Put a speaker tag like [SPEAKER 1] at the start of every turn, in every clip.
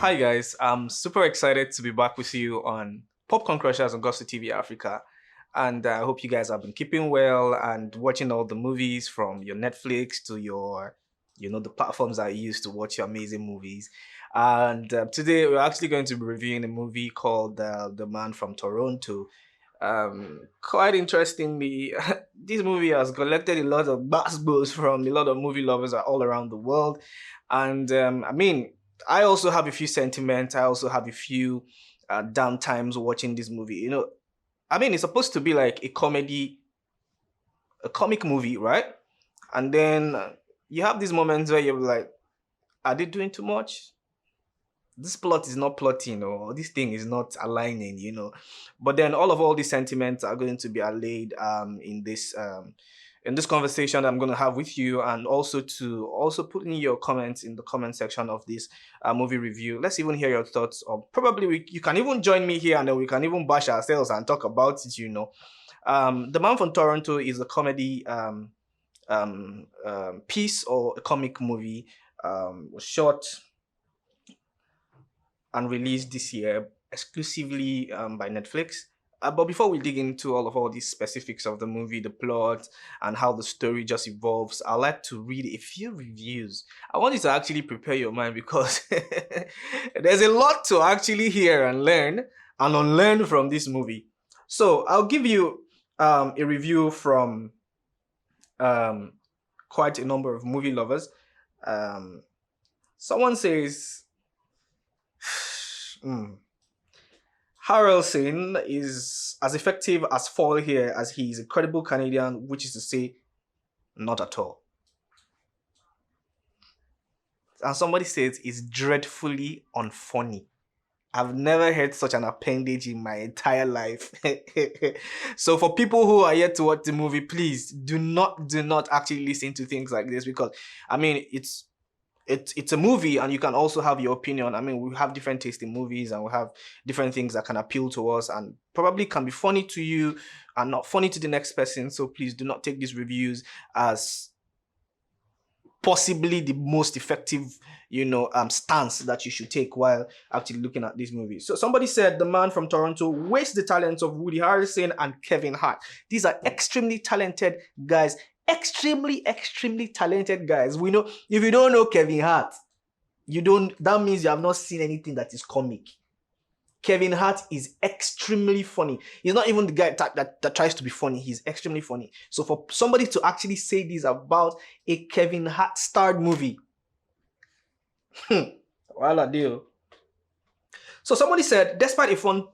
[SPEAKER 1] Hi guys, I'm super excited to be back with you on Popcorn Crushers on Gossip TV Africa. And I hope you guys have been keeping well and watching all the movies from your Netflix to the platforms that you use to watch your amazing movies. And today we're actually going to be reviewing a movie called The Man from Toronto. Quite interestingly, this movie has collected a lot of buzz from a lot of movie lovers all around the world. And I also have a few sentiments. I also have a few down times watching this movie. It's supposed to be like a comic movie, right? And then you have these moments where you're like, are they doing too much? This plot is not plotting, or this thing is not aligning. But then all these sentiments are going to be allayed in this conversation that I'm going to have with you, and also to also put in your comments in the comment section of this movie review. Let's even hear your thoughts, or probably you can even join me here, and then we can even bash ourselves and talk about it. The Man from Toronto is a comedy piece or a comic movie, short and released this year exclusively by Netflix. But before we dig into all these specifics of the movie, the plot, and how the story just evolves, I'd like to read a few reviews. I want you to actually prepare your mind because there's a lot to actually hear and learn and unlearn from this movie. So I'll give you a review from quite a number of movie lovers. Someone says, Harrelson is as effective as fall here as he is a credible Canadian, which is to say, not at all. And somebody says it's dreadfully unfunny. I've never heard such an appendage in my entire life. So for people who are yet to watch the movie, please do not actually listen to things like this, because it's a movie and you can also have your opinion. We have different taste in movies, and we have different things that can appeal to us and probably can be funny to you and not funny to the next person. So please do not take these reviews as possibly the most effective stance that you should take while actually looking at this movie. So somebody said The Man from Toronto wastes the talents of Woody Harrelson and Kevin Hart. These are extremely talented guys, extremely talented guys. We know, if you don't know Kevin Hart, that means you have not seen anything that is comic. Kevin Hart is extremely funny. He's not even the guy that tries to be funny. He's extremely funny. So for somebody to actually say this about a Kevin Hart starred movie, well, a deal. So somebody said, despite a fun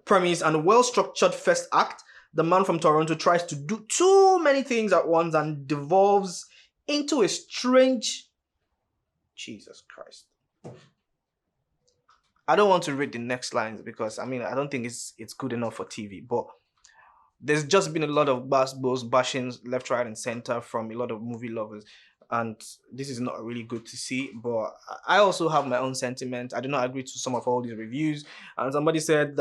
[SPEAKER 1] premise and a well-structured first act, The Man from Toronto tries to do too many things at once and devolves into a strange... Jesus Christ. I don't want to read the next lines because I don't think it's good enough for TV. But there's just been a lot of bashings left, right, and center from a lot of movie lovers, and this is not really good to see. But I also have my own sentiment. I do not agree to some of all these reviews. And somebody said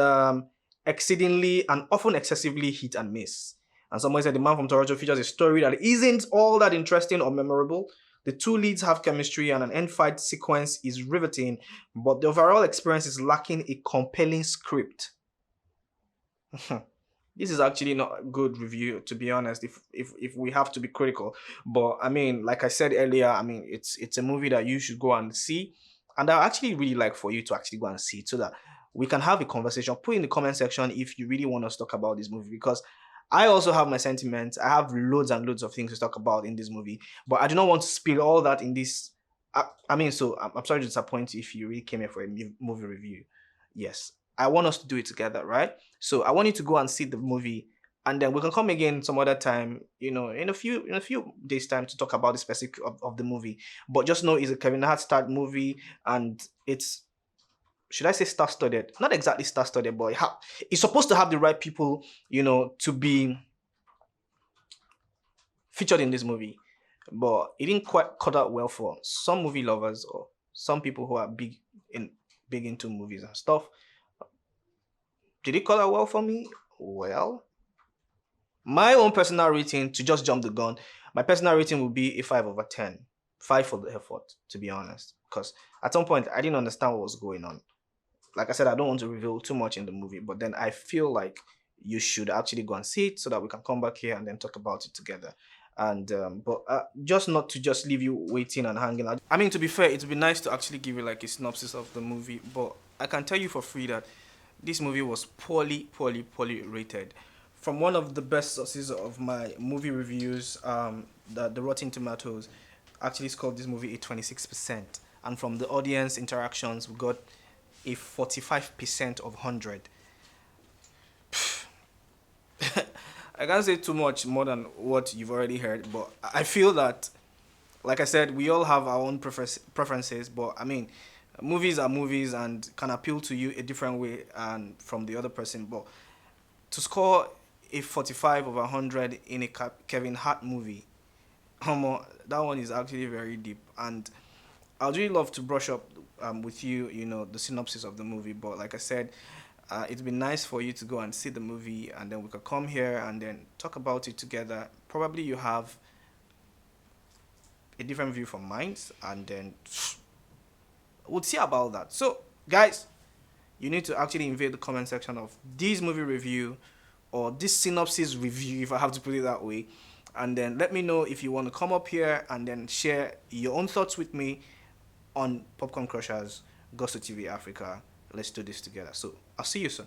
[SPEAKER 1] exceedingly and often excessively hit and miss. And somebody said The Man from Toronto features a story that isn't all that interesting or memorable. The two leads have chemistry and an end fight sequence is riveting, but the overall experience is lacking a compelling script. This is actually not a good review, to be honest, if we have to be critical. But like I said earlier, it's a movie that you should go and see, and I actually really like for you to actually go and see it so that we can have a conversation. Put in the comment section if you really want us to talk about this movie, because I also have my sentiments. I have loads and loads of things to talk about in this movie, but I do not want to spill all that in this. So I'm sorry to disappoint you if you really came here for a movie review. Yes, I want us to do it together, right? So I want you to go and see the movie, and then we can come again some other time, in a few days' time, to talk about the specific of the movie. But just know it's a Kevin Hart starred movie, and it's, should I say, star-studded? Not exactly star-studded, but it's supposed to have the right people, to be featured in this movie. But it didn't quite cut out well for some movie lovers or some people who are big into movies and stuff. Did it cut out well for me? Well, my own personal rating, to just jump the gun, my personal rating would be a 5/10. fight for the effort, to be honest. Because at some point I didn't understand what was going on. Like I said, I don't want to reveal too much in the movie, but then I feel like you should actually go and see it so that we can come back here and then talk about it together. And but just not to just leave you waiting and hanging out. I mean, to be fair, it would be nice to actually give you like a synopsis of the movie, but I can tell you for free that this movie was poorly rated. From one of the best sources of my movie reviews, the Rotten Tomatoes actually scored this movie a 26%, and from the audience interactions, we got a 45% of 100. I can't say too much more than what you've already heard, but I feel that, like I said, we all have our own preferences, but I mean, movies are movies and can appeal to you a different way and from the other person. But to score a 45 over 100 in a Kevin Hart movie, that one is actually very deep. And I'd really love to brush up with you, the synopsis of the movie. But like I said, it'd be nice for you to go and see the movie, and then we could come here and then talk about it together. Probably you have a different view from mine, and then we'll see about that. So, guys, you need to actually invade the comment section of this movie review or this synopsis review, if I have to put it that way. And then let me know if you want to come up here and then share your own thoughts with me on Popcorn Crushers, Gusto TV Africa. Let's do this together. So I'll see you soon.